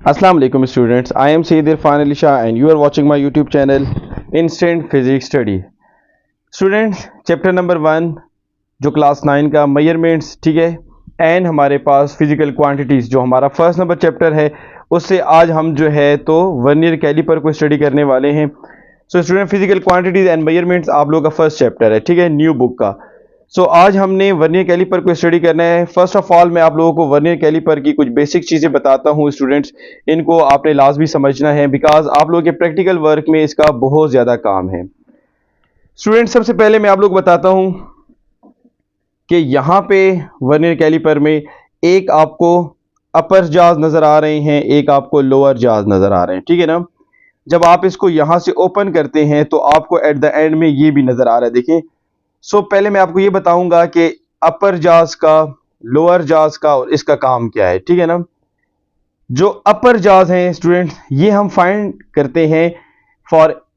Assalamu alaikum students. I am Sayyid Irfan Ali Shah and you are watching my YouTube channel Instant Physics Study. Students, chapter number 1 जो class 9 का measurements, ठीक है, and हमारे पास physical quantities जो हमारा first number chapter है, उससे आज हम जो है तो वर्नियर कैलिपर को स्टडी करने वाले हैं। So student, physical quantities and measurements आप लोगों का फर्स्ट चैप्टर है, ठीक है, न्यू बुक का। आज हमने वर्नियर कैलिपर को स्टडी करना है। फर्स्ट ऑफ ऑल मैं आप लोगों को वर्नियर कैलिपर की कुछ बेसिक चीज़ें बताता हूँ स्टूडेंट्स, इनको आपने लाजमी समझना है बिकॉज आप लोगों के प्रैक्टिकल वर्क में इसका बहुत ज़्यादा काम है। स्टूडेंट्स, सबसे पहले मैं आप लोग बताता हूँ कि यहाँ पे वर्नियर कैलिपर में एक आपको अपर जाज नज़र आ रहे हैं, एक आपको लोअर जाज नज़र आ रहे हैं, ठीक है ना। जब आप इसको यहाँ से ओपन करते हैं तो आपको एट द एंड में ये भी नज़र आ रहा है, देखें। पहले मैं आपको ये बताऊंगा कि अपर जाज का, लोअर जाज का और इसका काम क्या है, ठीक है ना। जो अपर जाज हैं स्टूडेंट, ये हम फाइंड करते हैं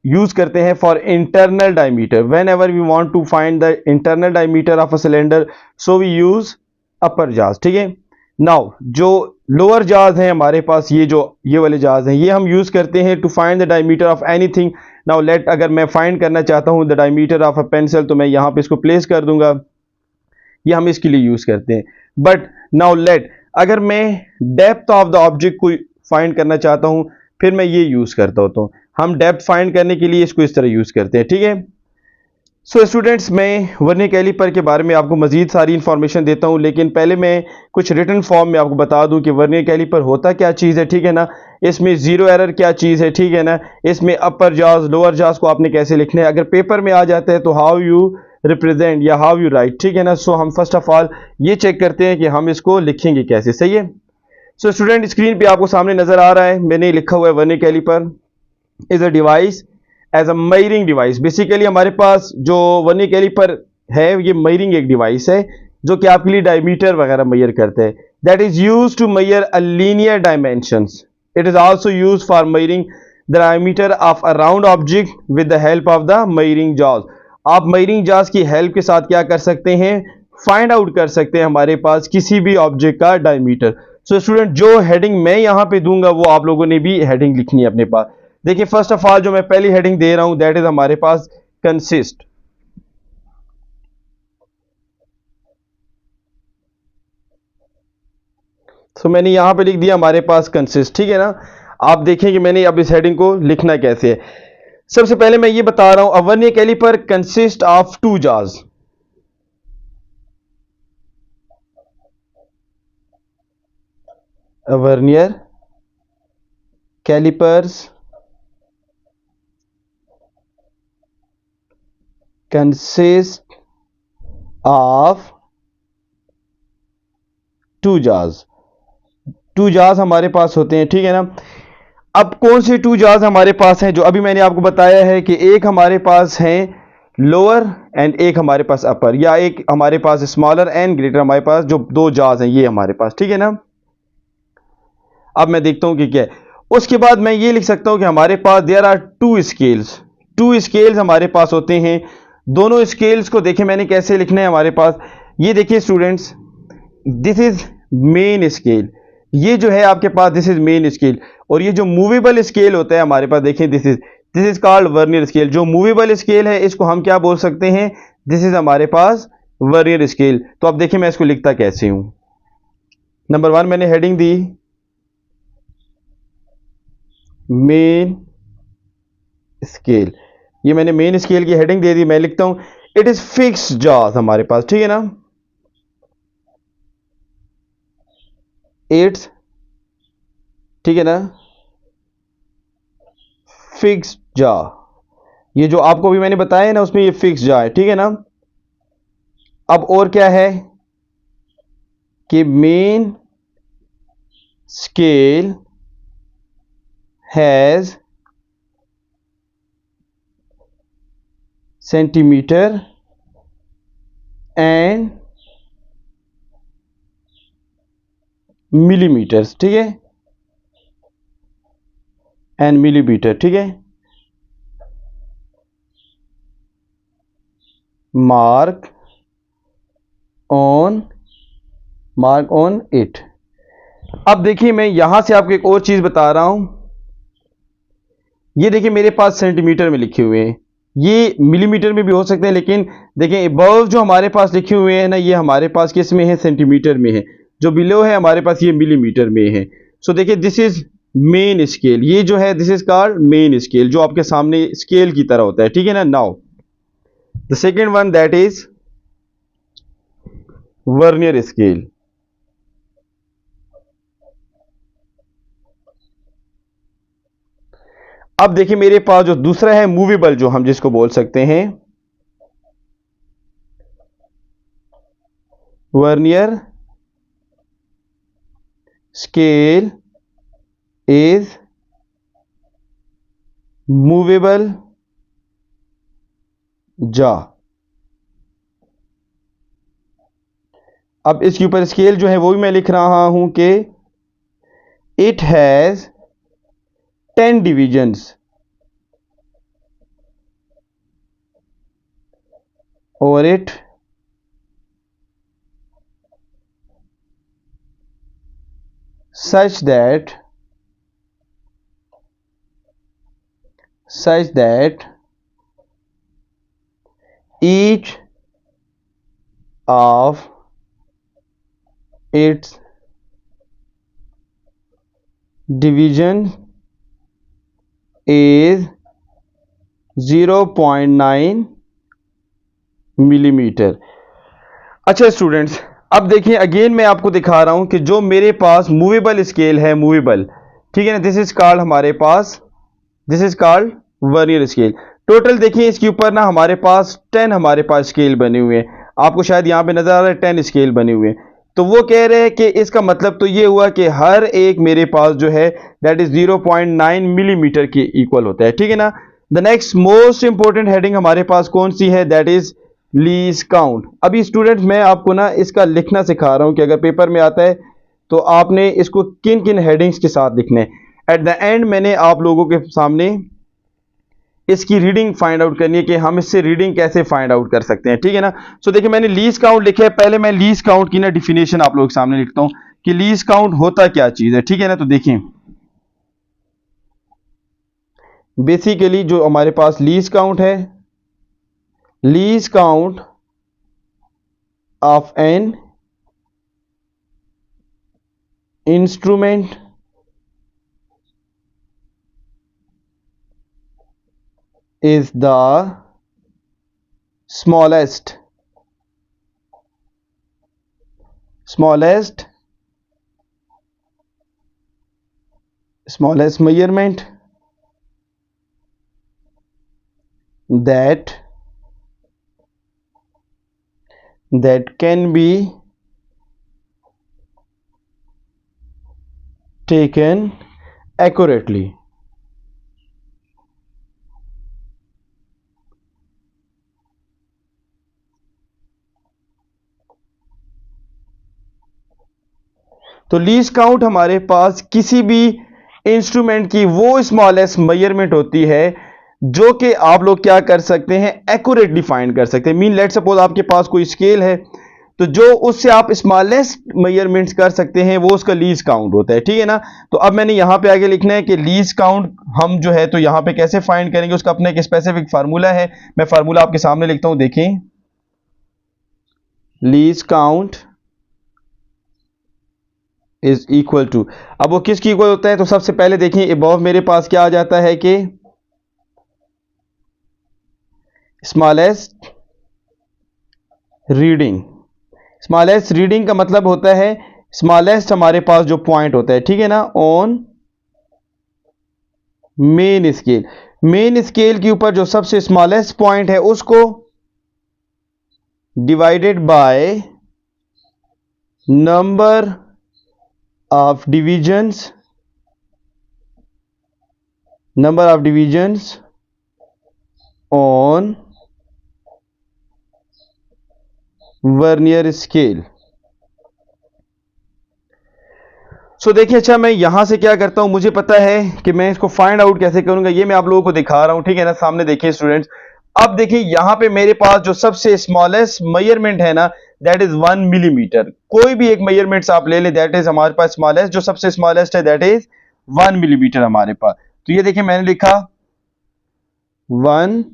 यूज करते हैं for internal diameter. Whenever we want to find the internal diameter of a cylinder, so we use upper jaws, ठीक है। नाउ जो लोअर जाज हैं हमारे पास, ये वाले जाज हैं, ये हम यूज करते हैं to find the diameter of anything. Now let, अगर मैं फाइंड करना चाहता हूं the diameter of a pencil, तो मैं यहां पे इसको प्लेस कर दूंगा, ये हम इसके लिए यूज करते हैं। बट नाउ लेट, अगर मैं डेप्थ ऑफ द ऑब्जेक्ट को फाइंड करना चाहता हूं, फिर मैं ये यूज करता हूं। तो हम डेप्थ फाइंड करने के लिए इसको इस तरह यूज करते हैं, ठीक है। स्टूडेंट्स, मैं वर्नियर कैलिपर के बारे में आपको मजीद सारी इंफॉर्मेशन देता हूं, लेकिन पहले मैं कुछ रिटन फॉर्म में आपको बता दूं कि वर्नियर कैलिपर होता क्या चीज़ है, ठीक है ना। इसमें जीरो एरर क्या चीज़ है, ठीक है ना। इसमें अपर जाज लोअर जाज को आपने कैसे लिखना है, अगर पेपर में आ जाता है तो हाउ यू रिप्रेजेंट या हाउ यू राइट, ठीक है ना। हम फर्स्ट ऑफ ऑल ये चेक करते हैं कि हम इसको लिखेंगे कैसे, सही है। स्टूडेंट, स्क्रीन पे आपको सामने नजर आ रहा है, मैंने लिखा हुआ है vernier caliper is a device as a measuring device. Basically हमारे पास जो वर्नियर कैलिपर है, ये मेजरिंग एक डिवाइस है जो कि आपके लिए डायमीटर वगैरह मेजर करते हैं। That is use to measure a linear dimensions. It is also use for measuring the diameter of a round object with the help of the measuring jaws. आप मेजरिंग जाज की हेल्प के साथ क्या कर सकते हैं, फाइंड आउट कर सकते हैं हमारे पास किसी भी ऑब्जेक्ट का डायमीटर। स्टूडेंट, जो हेडिंग मैं यहां पे दूंगा वो आप लोगों ने भी हेडिंग लिखनी है अपने पास। देखिए, फर्स्ट ऑफ ऑल जो मैं पहली हेडिंग दे रहा हूं, दैट इज हमारे पास कंसिस्ट। मैंने यहां पे लिख दिया हमारे पास कंसिस्ट, ठीक है ना। आप देखें कि मैंने अब इस हेडिंग को लिखना कैसे है। सबसे पहले मैं ये बता रहा हूं, a vernier caliper consist of two jaws. A vernier calipers consist of two jaws. Two jaws हमारे पास होते हैं, ठीक है ना। अब कौन से टू जाज हमारे पास हैं, जो अभी मैंने आपको बताया है कि एक हमारे पास हैं लोअर एंड एक हमारे पास अपर, या एक हमारे पास स्मॉलर एंड ग्रेटर, हमारे पास जो दो जाज हैं ये हमारे पास, ठीक है ना। अब मैं देखता हूं कि क्या है। उसके बाद मैं ये लिख सकता हूं कि हमारे पास there are two scales. Two scales हमारे पास होते हैं। दोनों स्केल्स को देखें मैंने कैसे लिखना है हमारे पास। ये देखिए students, this is main scale. ये जो है आपके पास, दिस इज मेन स्केल। और ये जो मूवेबल स्केल होता है हमारे पास, देखें, this is called vernier scale. जो मूवेबल स्केल है इसको हम क्या बोल सकते हैं, दिस इज हमारे पास वर्नियर स्केल। तो अब देखिए मैं इसको लिखता कैसे हूं। नंबर 1 मैंने हेडिंग दी मेन स्केल। ये मैंने मेन स्केल की हेडिंग दे दी। मैं लिखता हूं इट इज फिक्स जॉज हमारे पास, ठीक है ना। इट्स, ठीक है ना, फिक्स जा। ये जो आपको भी मैंने बताया है ना, उसमें ये फिक्स जा है, ठीक है ना। अब और क्या है कि main scale has centimetre and millimetres, ठीक है, एंड मिलीमीटर, ठीक है। Mark on it. अब देखिए मैं यहां से आपको एक और चीज बता रहा हूं। ये देखिए मेरे पास सेंटीमीटर में लिखे हुए हैं, ये मिलीमीटर में भी हो सकते हैं, लेकिन देखें अबव जो हमारे पास लिखे हुए हैं ना, ये हमारे पास किस में है, सेंटीमीटर में है। जो बिलो है हमारे पास ये मिलीमीटर में है। सो देखिए दिस इज मेन स्केल, ये जो है this is called main scale, जो आपके सामने स्केल की तरह होता है, ठीक है ना। Now the second one that is vernier scale. अब देखिए मेरे पास जो दूसरा है मूवेबल, जो हम जिसको बोल सकते हैं वर्नियर स्केल इज मूवेबल जा। अब इसके ऊपर स्केल जो है वो भी मैं लिख रहा हूं कि it has 10 divisions or it such that each of its division is 0.9 millimetre. अच्छा स्टूडेंट्स, अब देखिए अगेन मैं आपको दिखा रहा हूं कि जो मेरे पास मूवेबल स्केल है, मूवेबल, ठीक है ना, दिस इज कॉल्ड हमारे पास, this is called vernier scale. Total देखिए इसके ऊपर ना हमारे पास 10 हमारे पास स्केल बने हुए हैं। आपको शायद यहां पे नजर आ रहा है 10 स्केल बने हुए हैं। तो वो कह रहे हैं कि इसका मतलब तो ये हुआ कि हर एक मेरे पास जो है दैट इज 0.9 मिलीमीटर के इक्वल होता है, ठीक है ना। The next most important heading हमारे पास कौन सी है, दैट इज लीस्ट काउंट। अभी स्टूडेंट्स मैं आपको ना इसका लिखना सिखा रहा हूं कि अगर पेपर में आता है तो आपने इसको किन किन हेडिंग्स के साथ लिखना है। एट द एंड मैंने आप लोगों के सामने इसकी रीडिंग फाइंड आउट करनी है कि हम इससे रीडिंग कैसे फाइंड आउट कर सकते हैं, ठीक है ना। सो देखिए मैंने लीस्ट काउंट लिखा है। पहले मैं लीस्ट काउंट की ना डिफिनेशन आप लोगों के सामने लिखता हूं कि लीस्ट काउंट होता क्या चीज है, ठीक है ना। तो देखिए बेसिकली जो हमारे पास लीस्ट काउंट है, least count of an instrument is the smallest measurement that can be taken accurately। तो लीस्ट काउंट हमारे पास किसी भी इंस्ट्रूमेंट की वो स्मॉलेस्ट मेजरमेंट होती है जो कि आप लोग क्या कर सकते हैं, एक्यूरेटली फाइंड कर सकते हैं। मीन लेट सपोज आपके पास कोई स्केल है तो जो उससे आप स्मॉलेस्ट मेजरमेंट्स कर सकते हैं वो उसका लीस्ट काउंट होता है, ठीक है ना। तो अब मैंने यहां पे आगे लिखना है कि लीस्ट काउंट हम जो है तो यहां पे कैसे फाइंड करेंगे, उसका अपना एक स्पेसिफिक फार्मूला है। मैं फार्मूला आपके सामने लिखता हूं, देखें। Least count is equal to, अब वो किसकी इक्वल होता है, तो सबसे पहले देखिए अबव मेरे पास क्या आ जाता है कि स्मॉलेस्ट रीडिंग। स्मॉलेस्ट रीडिंग का मतलब होता है स्मॉलेस्ट हमारे पास जो पॉइंट होता है, ठीक है ना, on main scale. Main scale के ऊपर जो सबसे स्मॉलेस्ट पॉइंट है उसको divided by number of divisions on vernier scale. So देखिए अच्छा मैं यहां से क्या करता हूं, मुझे पता है कि मैं इसको फाइंड आउट कैसे करूंगा, ये मैं आप लोगों को दिखा रहा हूं, ठीक है ना। सामने देखिए स्टूडेंट्स, अब देखिए यहां पे मेरे पास जो सबसे स्मॉलेस्ट मेजरमेंट है ना दैट इज 1 मिलीमीटर। कोई भी एक मेजरमेंट्स आप ले लें, दैट इज हमारे पास स्मॉलेस्ट, जो सबसे स्मॉलेस्ट है दैट इज 1 मिलीमीटर हमारे पास। तो ये देखिए मैंने लिखा 1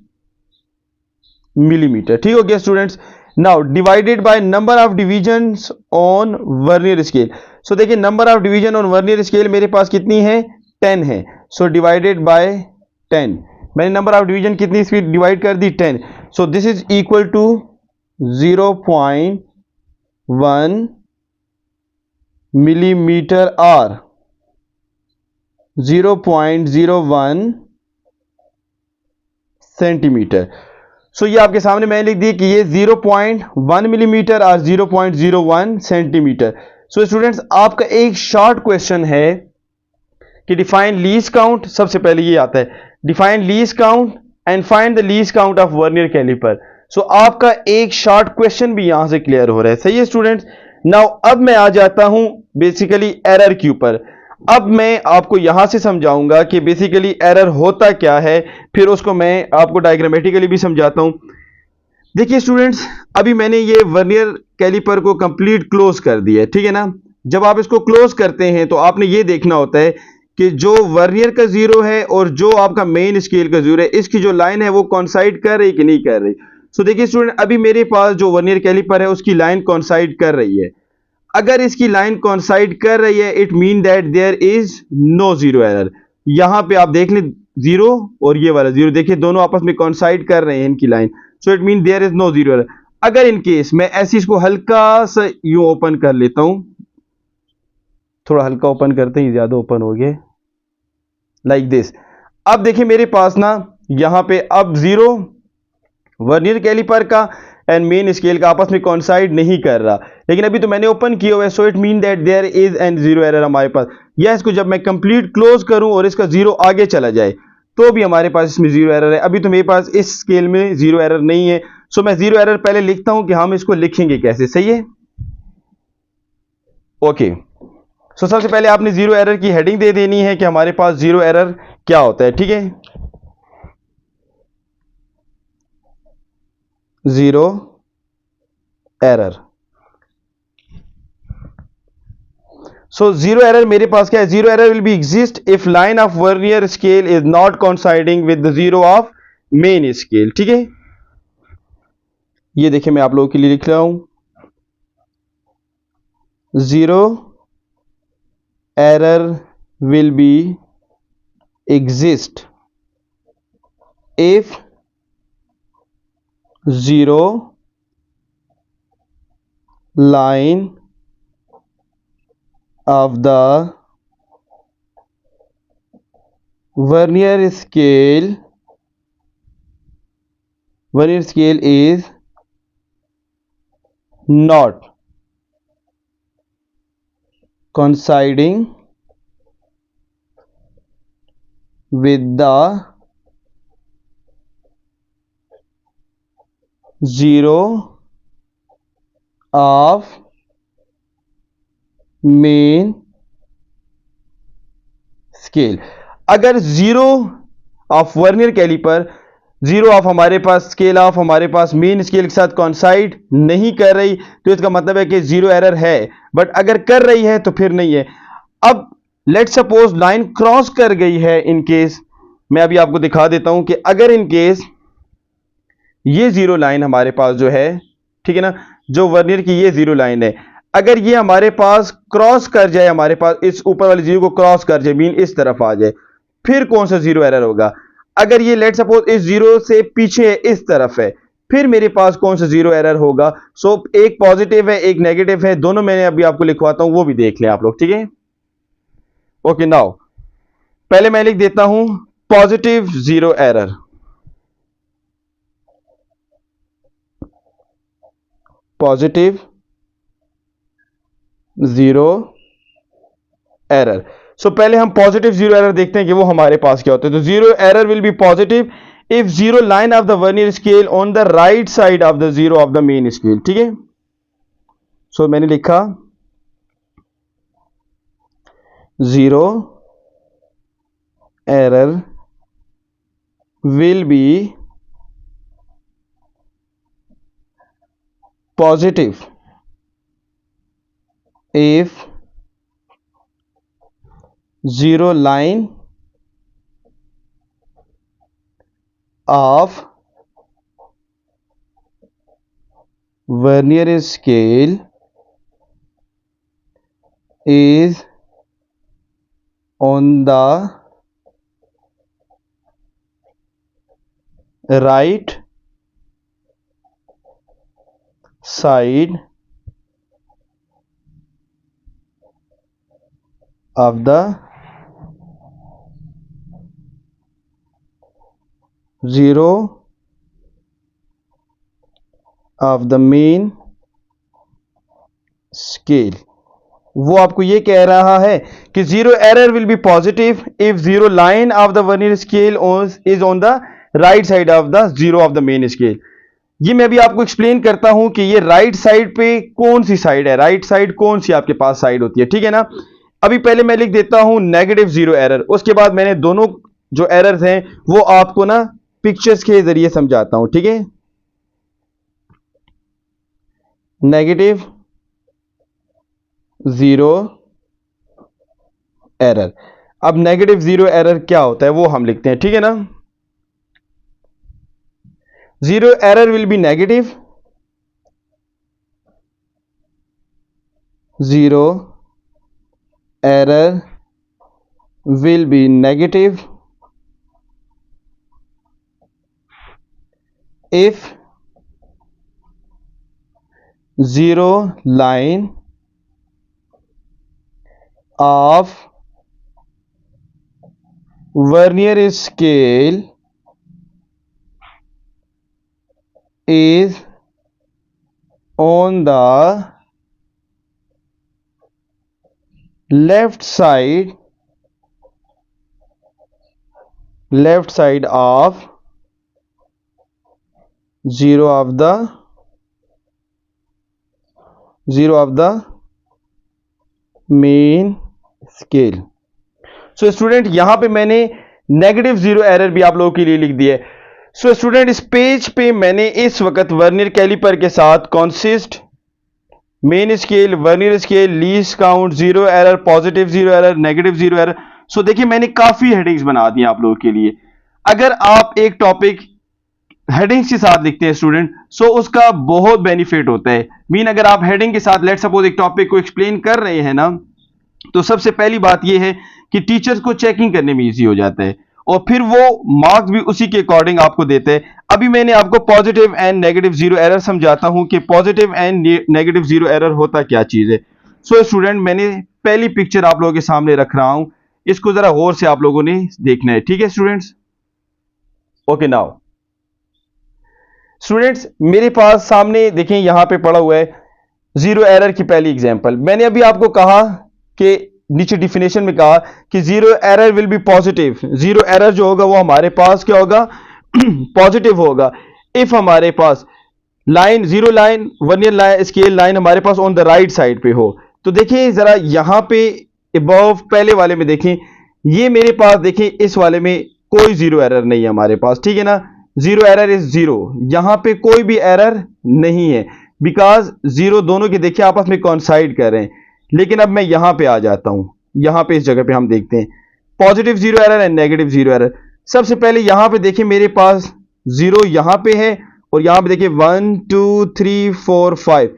मिलीमीटर। ठीक हो गया students. Now divided by number of divisions on vernier scale. So देखिए number of division on vernier scale मेरे पास कितनी है, 10 है। सो डिवाइडेड बाय 10, मैंने नंबर ऑफ डिवीजन कितनी स्पीड डिवाइड कर दी, 10। So this is equal to 0.1 millimetre और 0.01 सेंटीमीटर। सो ये आपके सामने मैंने लिख दी कि ये 0.1 मिलीमीटर और 0.01 सेंटीमीटर। सो स्टूडेंट्स आपका एक शॉर्ट क्वेश्चन है कि डिफाइन लीस्ट काउंट। सबसे पहले ये आता है, define least count and find the least count of vernier caliper. So आपका एक शॉर्ट क्वेश्चन भी यहां से क्लियर हो रहा है। सही है स्टूडेंट्स। नाउ अब मैं आ जाता हूं बेसिकली एरर के ऊपर। अब मैं आपको यहां से समझाऊंगा कि बेसिकली एरर होता क्या है, फिर उसको मैं आपको डायग्रामेटिकली भी समझाता हूं। देखिए स्टूडेंट्स, अभी मैंने ये वर्नियर कैलिपर को कंप्लीट क्लोज कर दिया है, ठीक है ना। जब आप इसको क्लोज करते हैं तो आपने ये देखना होता है कि जो वर्नियर का जीरो है और जो आपका मेन स्केल का जीरो है, इसकी जो लाइन है वो कॉन्साइड कर रही कि नहीं कर रही। सो देखिए स्टूडेंट, अभी मेरे पास जो वर्नियर कैलिपर है उसकी लाइन कॉन्साइड कर रही है। अगर इसकी लाइन कॉन्साइड कर रही है, it mean that there is no zero error. यहां पे आप देख लें जीरो और ये वाला जीरो, देखिए दोनों आपस में कॉन्साइड कर रहे हैं इनकी line. So it mean there is no zero error. अगर इन केस मैं ऐसी इसको हल्का सा यूं ओपन कर लेता हूं, थोड़ा हल्का ओपन करते ही ज्यादा ओपन हो गए, लाइक दिस। अब देखिए मेरे पास ना यहां पे अब जीरो वर्नियर कैलिपर का एंड मेन स्केल का आपस में कॉन्साइड नहीं कर रहा, लेकिन अभी तो मैंने ओपन किया हुआ है। So it mean that there is an zero error हमारे पास। या इसको जब मैं कंप्लीट क्लोज करूं और इसका जीरो आगे चला जाए तो भी हमारे पास इसमें जीरो एरर है। अभी तो मेरे पास इस स्केल में जीरो एरर नहीं है। सो मैं जीरो एरर पहले लिखता हूं कि हम इसको लिखेंगे कैसे। सही है, ओके। सो सबसे पहले आपने जीरो एरर की हेडिंग दे देनी है कि हमारे पास जीरो एरर क्या होता है। ठीक है, zero error. So zero error मेरे पास क्या है, zero error will be exist if line of vernier scale is not coinciding with the zero of main scale. ठीक है, ये देखिए मैं आप लोगों के लिए लिख रहा हूं, zero error will be exist if zero line of the vernier scale is not coinciding with the zero of main scale. अगर zero of vernier caliper, zero of हमारे पास स्केल ऑफ हमारे पास मेन स्केल के साथ कॉन्साइड नहीं कर रही तो इसका मतलब है कि जीरो एरर है। बट अगर कर रही है तो फिर नहीं है। अब लेट सपोज लाइन क्रॉस कर गई है। इन केस मैं अभी आपको दिखा देता हूं कि अगर इन केस ये जीरो लाइन हमारे पास जो है, ठीक है ना, जो वर्नियर की ये जीरो लाइन है, अगर ये हमारे पास क्रॉस कर जाए, हमारे पास इस ऊपर वाली जीरो को क्रॉस कर जाए, मीन इस तरफ आ जाए, फिर कौन सा जीरो एरर होगा। अगर ये लेट सपोज इस जीरो से पीछे इस तरफ है, फिर मेरे पास कौन सा जीरो एरर होगा। सो एक पॉजिटिव है एक नेगेटिव है, दोनों मैंने अभी आपको लिखवाता हूं, वो भी देख लें आप लोग। ठीक है, ओके। नाउ पहले मैं लिख देता हूं positive zero error, positive zero error. So पहले हम पॉजिटिव जीरो एरर देखते हैं कि वो हमारे पास क्या होता है। तो zero error will be positive if zero line of the vernier scale on the right side of the zero of the main scale. ठीक है, सो मैंने लिखा zero error will be positive if zero line of Vernier scale is on the right side of the zero of the main scale। वो आपको ये कह रहा है कि zero error will be positive if zero line of the vernier scale is on the right side of the zero of the main scale. ये मैं भी आपको एक्सप्लेन करता हूं कि ये राइट साइड पे कौन सी साइड है, राइट साइड कौन सी आपके पास साइड होती है, ठीक है ना। अभी पहले मैं लिख देता हूं नेगेटिव जीरो एरर, उसके बाद मैंने दोनों जो एरर्स हैं वो आपको ना पिक्चर्स के जरिए समझाता हूं, ठीक है। Negative zero error. अब नेगेटिव जीरो एरर क्या होता है वो हम लिखते हैं, ठीक है ना। Zero error will be negative, zero error will be negative if zero line of Vernier scale is on the left side of zero of the main scale. So student यहां पे मैंने नेगेटिव जीरो एरर भी आप लोगों के लिए लिख दिया है। सो स्टूडेंट इस पेज पे मैंने इस वक्त वर्नियर कैलिपर के साथ consist, main scale, vernier scale, least count, zero error, positive zero error, negative zero error, so देखिए मैंने काफी हेडिंग्स बना दी आप लोगों के लिए। अगर आप एक टॉपिक हेडिंग्स के साथ लिखते हैं स्टूडेंट, सो उसका बहुत बेनिफिट होता है। मीन अगर आप हेडिंग के साथ लेट्स सपोज एक टॉपिक को एक्सप्लेन कर रहे हैं ना, तो सबसे पहली बात यह है कि टीचर्स को चेकिंग करने में इजी हो जाता है और फिर वो मार्क्स भी उसी के अकॉर्डिंग आपको देते हैं। अभी मैंने आपको positive and negative zero error समझाता हूं कि positive and negative zero error होता क्या चीज है। सो स्टूडेंट मैंने पहली पिक्चर आप लोगों के सामने रख रहा हूं, इसको जरा गौर से आप लोगों ने देखना है, ठीक है स्टूडेंट्स। ओके नाउ स्टूडेंट्स मेरे पास सामने देखें यहां पे पड़ा हुआ है जीरो एरर की पहली एग्जांपल। मैंने अभी आपको कहा कि नीचे डिफिनेशन में कहा कि zero error will be positive. Zero error जो होगा वो हमारे पास क्या होगा, पॉजिटिव होगा इफ हमारे पास line, zero line, vernier scale line हमारे पास ऑन द राइट साइड पे हो। तो देखिए जरा यहां पे अबव पहले वाले में देखें, ये मेरे पास देखें इस वाले में कोई जीरो एरर नहीं है हमारे पास, ठीक है ना। जीरो एरर इज जीरो, यहां पे कोई भी एरर नहीं है बिकॉज जीरो दोनों के देखिए आपस में कॉन्साइड कर रहे हैं। लेकिन अब मैं यहां पे आ जाता हूं, यहां पे इस जगह पे हम देखते हैं positive zero error and negative zero error. सबसे पहले यहां पे देखिए मेरे पास जीरो यहां पे है और यहां पे देखिए 1 2 3 4 5,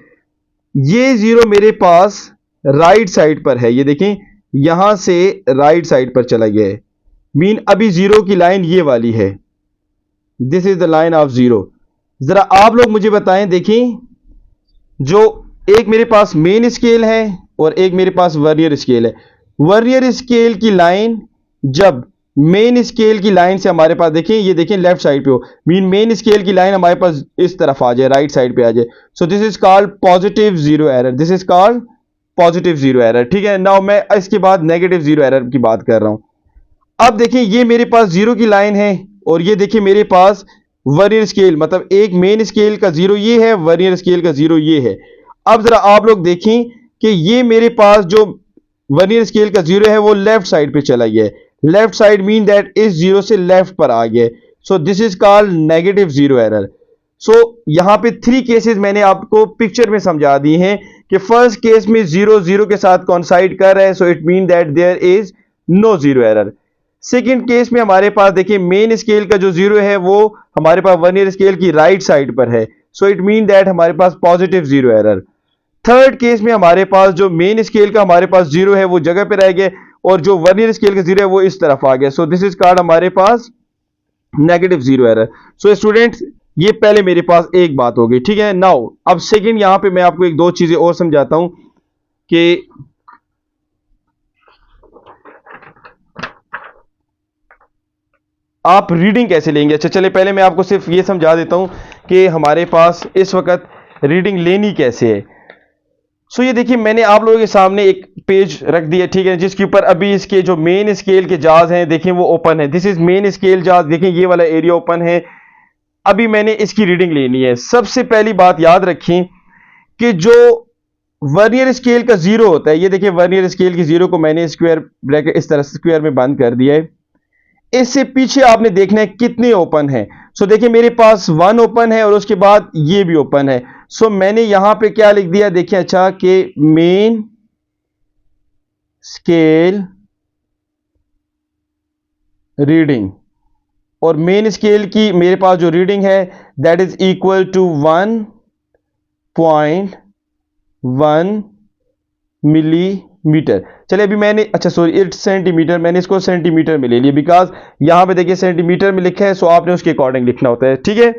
ये जीरो मेरे पास राइट साइड पर है। ये देखें यहां से राइट साइड पर चला गया है, मीन अभी जीरो की लाइन ये वाली है, this is the line of zero. जरा आप लोग मुझे बताएं, देखें जो एक मेरे पास मेन स्केल है और एक मेरे पास वर्नियर स्केल है। वर्नियर स्केल की लाइन जब मेन स्केल की लाइन से हमारे पास देखें, ये देखें लेफ्ट साइड पे हो, मीन मेन स्केल की लाइन हमारे पास इस तरफ आ जाए, राइट साइड पे आ जाए, सो this is called positive zero error, this is called positive zero error, ठीक है। नाउ मैं इसके बाद नेगेटिव जीरो एरर की बात कर रहा हूं। अब देखिए ये मेरे पास जीरो की लाइन है और ये देखिए मेरे पास वर्नियर स्केल, मतलब एक मेन स्केल का जीरो ये है, वर्नियर स्केल का जीरो ये है। अब जरा आप लोग देखें कि ये मेरे पास जो वर्नियर स्केल का जीरो है वो लेफ्ट साइड पे चला गया है। लेफ्ट साइड मीन दैट इस जीरो से लेफ्ट पर आ गया, so this is called negative zero error. So यहां पे 3 केसेस मैंने आपको पिक्चर में समझा दी हैं कि फर्स्ट केस में 0 0 के साथ कॉन्साइड कर रहा है, so it mean that there is no zero error. Second case में हमारे पास देखिए मेन स्केल का जो जीरो है वो हमारे पास वर्नियर स्केल की राइट साइड पर है, सो इट मीन दैट हमारे पास positive zero error. Third case में हमारे पास जो मेन स्केल का हमारे पास जीरो है वो जगह पे रह गया और जो वर्नियर स्केल का जीरो है वो इस तरफ आ गया, सो दिस इज कॉल्ड हमारे पास negative zero error. So students ये पहले मेरे पास एक बात हो गई, ठीक है। नाउ अब सेकंड यहां पे मैं आपको एक दो चीजें और समझाता हूं कि आप रीडिंग कैसे लेंगे। अच्छा चले पहले मैं आपको सिर्फ ये समझा देता हूं कि हमारे पास इस वक्त रीडिंग लेनी कैसे है। सो ये देखिए मैंने आप लोगों के सामने एक पेज रख दिया, ठीक है, जिसके ऊपर अभी इसके जो मेन स्केल के जाज हैं देखें वो ओपन है। दिस इज मेन स्केल जाज, देखें ये वाला एरिया ओपन है। अभी मैंने इसकी रीडिंग लेनी है। सबसे पहली बात याद रखें कि जो वर्नियर स्केल का जीरो होता है, ये देखिए वर्नियर स्केल की जीरो को मैंने स्क्वायर ब्रैकेट इस तरह स्क्वायर में बंद कर दिया है। इससे पीछे आपने देखना है कितने ओपन है। सो देखिए मेरे पास 1 ओपन है और उसके बाद ये भी ओपन है। सो मैंने यहां पे क्या लिख दिया देखिए, अच्छा कि मेन स्केल रीडिंग, और मेन स्केल की मेरे पास जो रीडिंग है that is equal to 1.1 millimetre. चलिए अभी मैंने अच्छा सॉरी 8 सेंटीमीटर, मैंने इसको सेंटीमीटर में ले लिया बिकॉज यहां पे देखिए सेंटीमीटर में लिखा है, सो आपने उसके अकॉर्डिंग लिखना होता है, ठीक है।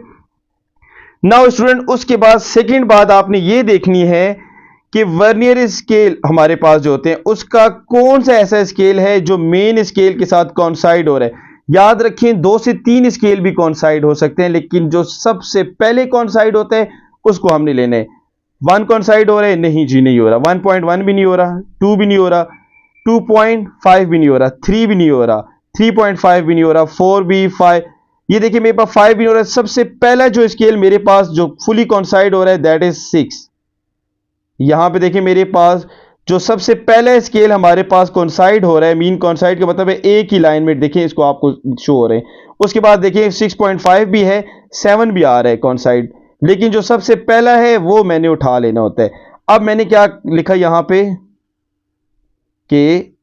नाउ स्टूडेंट उसके बाद सेकंड बात आपने ये देखनी है कि वर्नियर स्केल हमारे पास जो होते हैं उसका कौन सा ऐसा स्केल है जो मेन स्केल के साथ कॉन्साइड हो रहा है। याद रखें 2 से 3 स्केल भी कॉन्साइड हो सकते हैं, लेकिन जो सबसे पहले कॉन्साइड होता है उसको हमने लेना है। 1 कॉन्साइड हो रहा है, नहीं जी नहीं हो रहा, 1.1 भी नहीं हो रहा, 2 भी नहीं हो रहा, 2.5 भी नहीं हो रहा, 3 भी नहीं हो रहा, 3.5 भी नहीं हो रहा, 4 भी, 5, ये देखिए मेरे पास 5 भी नहीं हो रहा। सबसे पहला जो स्केल मेरे पास जो फुली कॉन्साइड हो रहा है दैट इज 6। यहां पे देखिए मेरे पास जो सबसे पहला स्केल हमारे पास कॉन्साइड हो रहा है, मीन कॉन्साइड का मतलब है एक ही लाइन में, देखिए इसको आपको शो हो रहे हैं। उसके बाद देखिए 6.5 भी है, 7 भी आ रहा है कॉन्साइड, लेकिन जो सबसे पहला है वो मैंने उठा लेना होता है। अब मैंने क्या लिखा यहां पे कि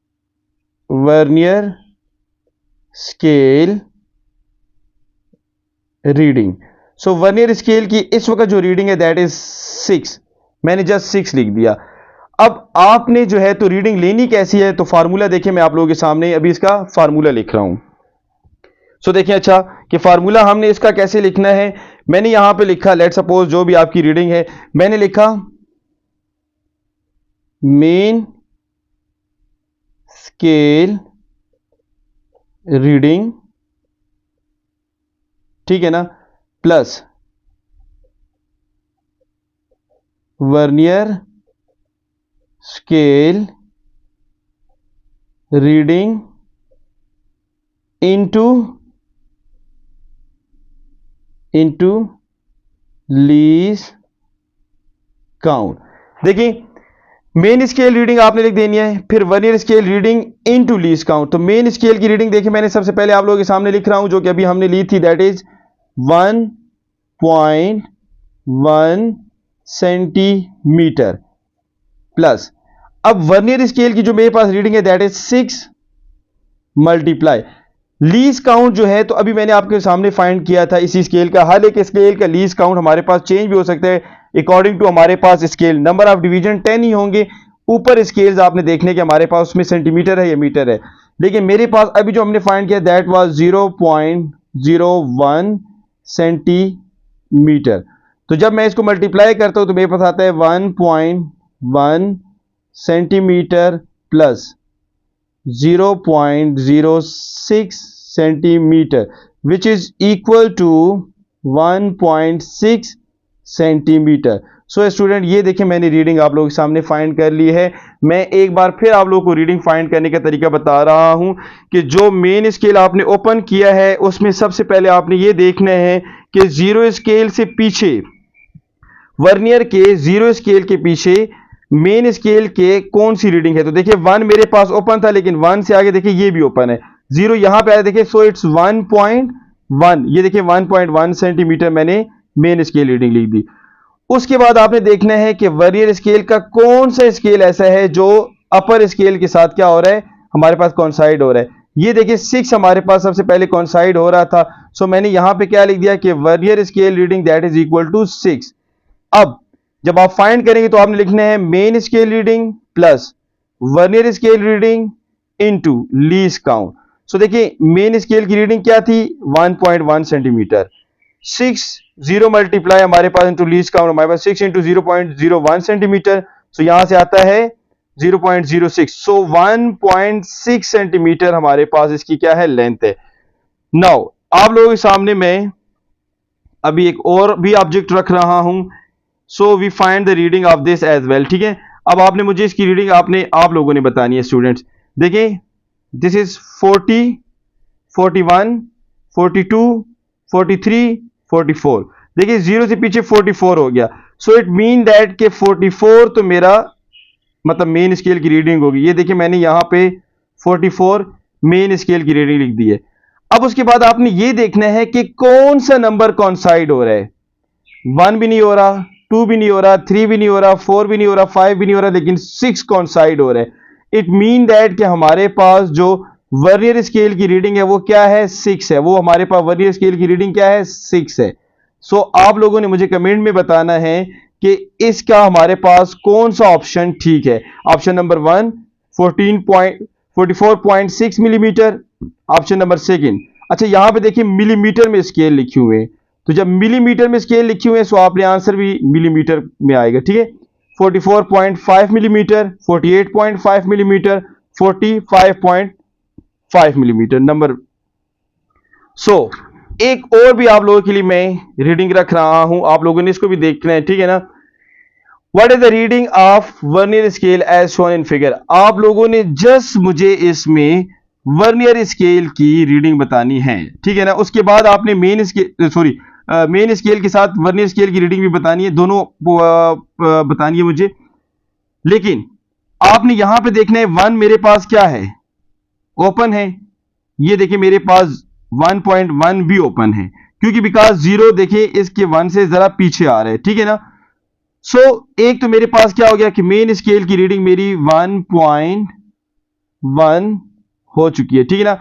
वर्नियर स्केल रीडिंग। सो वर्नियर स्केल की इस वक्त जो रीडिंग है दैट इज 6, मैंने जस्ट 6 लिख दिया। अब आपने जो है तो रीडिंग लेनी कैसी है, तो फार्मूला देखिए मैं आप लोगों के सामने अभी इसका फार्मूला लिख रहा हूं। सो देखिए अच्छा कि फार्मूला हमने इसका कैसे लिखना है, मैंने यहां पे लिखा लेट सपोज जो भी आपकी रीडिंग है मैंने लिखा मेन स्केल रीडिंग, ठीक है ना, plus vernier scale reading into least count. देखिए मेन स्केल रीडिंग आपने लिख देनी है, फिर vernier scale reading into least count. तो मेन स्केल की रीडिंग देखिए मैंने सबसे पहले आप लोगों के सामने लिख रहा हूं जो कि अभी हमने ली थी, दैट इज 1.1 सेंटीमीटर प्लस, अब वर्नियर स्केल की जो मेरे पास रीडिंग है that is 6 multiply least count जो है, तो अभी मैंने आपके सामने फाइंड किया था इसी स्केल का। हर एक स्केल का लीस्ट काउंट हमारे पास चेंज भी हो सकता है अकॉर्डिंग टू हमारे पास स्केल, नंबर ऑफ डिवीजन 10 ही होंगे। ऊपर स्केल्स आपने देखने के हमारे पास उसमें सेंटीमीटर है या मीटर है, लेकिन मेरे पास अभी जो हमने फाइंड किया दैट वाज 0.01 सेंटीमीटर। तो जब मैं इसको मल्टीप्लाई करता हूं तो मेरे पास आता है 1.1 centimetre plus 0.06 centimetre which is equal to 1.6 centimetre. So student ये देखिए मैंने रीडिंग आप लोगों के सामने फाइंड कर ली है। मैं एक बार फिर आप लोगों को रीडिंग फाइंड करने का तरीका बता रहा हूं कि जो मेन स्केल आपने ओपन किया है उसमें सबसे पहले आपने ये देखना है कि जीरो स्केल से पीछे, वर्नियर के जीरो स्केल के पीछे मेन स्केल के कौन सी रीडिंग है। तो देखिए 1 मेरे पास ओपन था, लेकिन 1 से आगे देखिए ये भी ओपन है, 0 यहां पे आया देखिए, सो इट्स 1.1, ये देखिए 1.1 सेंटीमीटर मैंने मेन स्केल रीडिंग लिख दी। उसके बाद आपने देखना है कि वर्नियर स्केल का कौन सा स्केल ऐसा है जो अपर स्केल के साथ क्या हो रहा है, हमारे पास कॉन्साइड हो रहा है। ये देखिए 6 हमारे पास सबसे पहले कॉन्साइड हो रहा था, सो मैंने यहां पे क्या लिख दिया कि vernier scale reading that is equal to 6। अब जब आप फाइंड करेंगे तो आपने लिखना है main scale reading plus vernier scale reading into least count. So देखिए मेन स्केल की रीडिंग क्या थी 1.1 सेंटीमीटर, 6 0 मल्टीप्लाई हमारे पास इंटू लीस्ट काउंट, हमारे पास 6 इंटू 0.01 सेंटीमीटर, सो यहां से आता है 0.06, सो 1.6 सेंटीमीटर हमारे पास इसकी क्या है लेंथ है। नाउ आप लोगों के सामने मैं अभी एक और भी ऑब्जेक्ट रख रहा हूं, so we find the reading of this as well. ठीक है, अब आपने मुझे इसकी रीडिंग आप लोगों ने बतानी है स्टूडेंट्स। देखिए दिस इज 40, 41, 42, 43, 44। देखिए 0 से पीछे 44 हो गया, सो इट मीन दैट के 44 तो मेरा मतलब मेन स्केल की रीडिंग होगी। ये देखिए मैंने यहां पे 44 मेन स्केल की रीडिंग लिख दी है। अब उसके बाद आपने ये देखना है कि कौन सा नंबर कॉन्साइड हो रहा है। 1 भी नहीं हो रहा, 2 भी नहीं हो रहा, 3 भी नहीं हो रहा, 4 भी नहीं हो रहा, 5 भी नहीं हो रहा, लेकिन 6 कॉन्साइड हो रहा है। इट मीन दैट कि हमारे पास जो वर्नियर स्केल की रीडिंग है वो क्या है 6 है, वो हमारे पास वर्नियर स्केल की रीडिंग क्या है 6 है। सो आप लोगों ने मुझे कमेंट में बताना है कि इसका हमारे पास कौन सा ऑप्शन ठीक है। Option number 1 44.6 millimetre, option number 2। अच्छा यहां पे देखिए मिलीमीटर में स्केल लिखे हुए हैं, तो जब मिलीमीटर में स्केल लिखे हुए हैं सो आपने आंसर भी मिलीमीटर में आएगा। ठीक है, 44.5 मिलीमीटर, 48.5 मिलीमीटर, 45.5 मिलीमीटर नंबर। सो एक और भी आप लोगों के लिए मैं रीडिंग रख रहा हूं, आप लोगों ने इसको भी देखना है। ठीक है ना, what is the reading of vernier scale as shown in figure. आप लोगों ने जस्ट मुझे इसमें वर्नियर स्केल की रीडिंग बतानी है। ठीक है ना, उसके बाद आपने मेन स्केल के साथ वर्नियर स्केल की रीडिंग भी बतानी है, दोनों बतानी है मुझे। लेकिन आपने यहां पे देखना है 1 मेरे पास क्या है ओपन है, ये देखिए मेरे पास 1.1 भी ओपन है, क्योंकि बिकॉज 0 देखिए इसके 1 से जरा पीछे आ रहा है। ठीक है ना, सो एक तो मेरे पास क्या हो गया कि मेन स्केल की रीडिंग मेरी 1.1 हो चुकी है। ठीक है ना,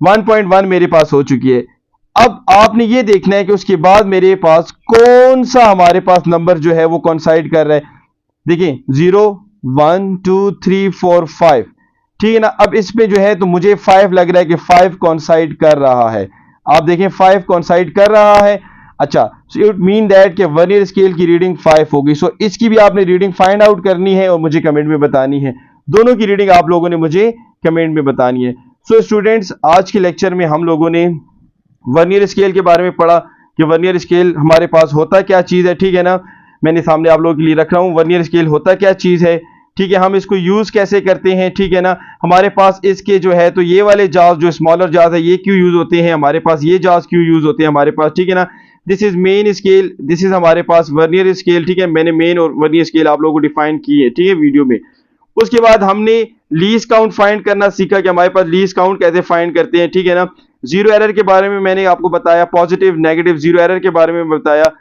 1.1 मेरे पास हो चुकी है। अब आपने ये देखना है कि उसके बाद मेरे पास कौन सा हमारे पास नंबर जो है वो कॉन्साइड कर रहा है। देखिए 0 1 2 3 4 5। ठीक है ना, अब इसमें जो है तो मुझे 5 लग रहा है कि 5 कॉन्साइड कर रहा है। आप देखें 5 कॉन्साइड कर रहा है। अच्छा, सो इट मीन दैट कि वर्नियर स्केल की रीडिंग 5 होगी। सो इसकी भी आपने रीडिंग फाइंड आउट करनी है और मुझे कमेंट में बतानी है। दोनों की रीडिंग आप लोगों ने मुझे कमेंट में बतानी है। सो स्टूडेंट्स, आज के लेक्चर में हम लोगों ने वर्नियर स्केल के बारे में पढ़ा कि वर्नियर स्केल हमारे पास होता क्या चीज़ है। ठीक है ना, मैंने सामने आप लोगों के लिए रख रहा हूँ वर्नियर स्केल होता क्या चीज़ है। ठीक है, हम इसको यूज़ कैसे करते हैं। ठीक है ना, हमारे पास इसके जो है तो ये वाले जाज जो स्मॉलर जाज है ये क्यों यूज़ होते हैं, हमारे पास ये जाज क्यों यूज़ होते हैं हमारे पास। ठीक है ना, this is main scale, this is हमारे पास वर्नियर स्केल। ठीक है, मैंने मेन और वर्नियर स्केल आप लोगों को डिफाइन की है। ठीक है, वीडियो में। उसके बाद हमने लीस्ट काउंट फाइंड करना सीखा कि हमारे पास लीस्ट काउंट कैसे फाइंड करते हैं। ठीक है ना, जीरो एरर के बारे में मैंने आपको बताया, पॉजिटिव नेगेटिव जीरो एरर के बारे में बताया।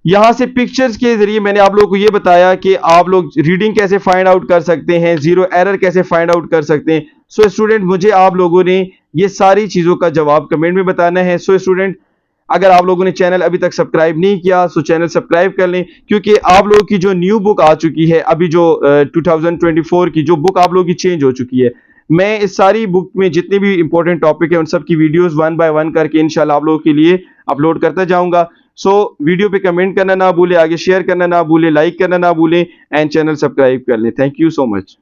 यहां से पिक्चर्स के जरिए मैंने आप लोगों को यह बताया कि आप लोग रीडिंग कैसे फाइंड आउट कर सकते हैं, जीरो एरर कैसे फाइंड आउट कर सकते हैं। सो स्टूडेंट, मुझे आप लोगों ने ये सारी चीजों का जवाब कमेंट में बताना है। सो स्टूडेंट, अगर आप लोगों ने चैनल अभी तक सब्सक्राइब नहीं किया सो चैनल सब्सक्राइब कर लें, क्योंकि आप लोगों की जो न्यू बुक आ चुकी है, अभी जो 2024 की जो बुक आप लोगों की चेंज हो चुकी है, मैं इस सारी बुक में जितने भी इंपॉर्टेंट टॉपिक है उन सब की वीडियोस 1 बाय 1 करके इंशाल्लाह आप लोगों के लिए अपलोड करता जाऊंगा। सो वीडियो पे कमेंट करना ना भूले, आगे शेयर करना ना भूले, लाइक करना ना भूलें एंड चैनल सब्सक्राइब कर लें। Thank you so much.